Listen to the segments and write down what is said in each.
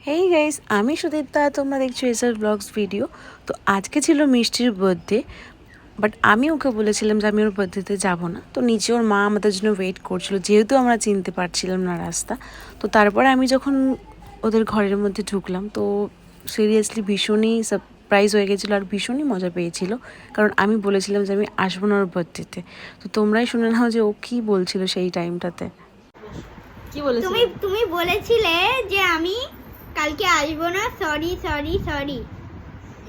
Hey guys, আমি সুদীপ্তা, তোমরা দেখছো এসআর ব্লগস ভিডিও। তো আজকে ছিল মিষ্টির বার্থডে, বাট আমি ওকে বলেছিলাম যে আমি ওর বার্থডেতে যাবো না। তো নিচে ওর মা আমাদের জন্য ওয়েট করছিল, যেহেতু আমরা চিনতে পারছিলাম না রাস্তা। তো তারপরে আমি যখন ওদের ঘরের মধ্যে ঢুকলাম, তো সিরিয়াসলি ভীষণই সারপ্রাইজ হয়ে গেছিলো আর ভীষণই মজা পেয়েছিল, কারণ আমি বলেছিলাম যে আমি আসবো না ওর বার্থডেতে। তো তোমরাই শুনে নাও যে ও কী বলছিল সেই টাইমটাতে। কি বলেছিলে? তুমি বলেছিলে যে আমি কালকে আসবো না, সরি সরি সরি।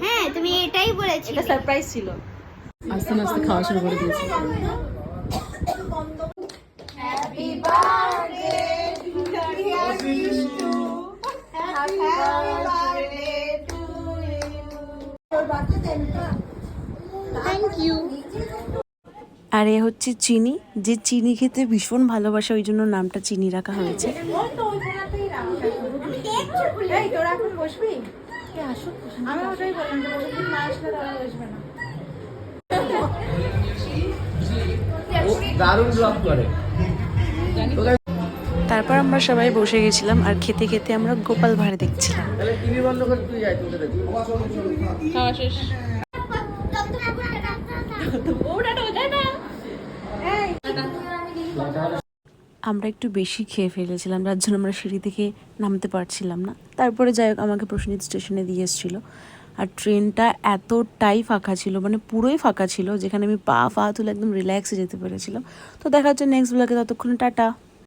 হ্যাঁ, তুমি এটাই বলেছিলে। এটা সারপ্রাইজ ছিল। আস্তে আস্তে খাওয়া শুরু করে দিয়েছি। Happy birthday to thank you. আর এ হচ্ছে চিনি, যে চিনি খেতে ভীষণ ভালোবাসে, ওই জন্য নামটা চিনি রাখা হয়েছে। তারপর আমরা সবাই বসে গেছিলাম আর খেতে খেতে আমরা গোপাল ভাঁড় দেখছিলাম। খাওয়া শেষ। আমরা একটু বেশি খেয়ে ফেলেছিলাম, যার জন্য আমরা সিঁড়ি থেকে নামতে পারছিলাম না। তারপরে যাই হোক, আমাকে প্রসেনজিৎ স্টেশনে দিয়ে এসেছিলো। আর ট্রেনটা এতটাই ফাঁকা ছিল, মানে পুরোই ফাঁকা ছিল, যেখানে আমি পা তুলে একদম রিল্যাক্সে যেতে পেরেছিলাম। তো দেখা হচ্ছে নেক্সট ব্লগে, ততক্ষণে টাটা।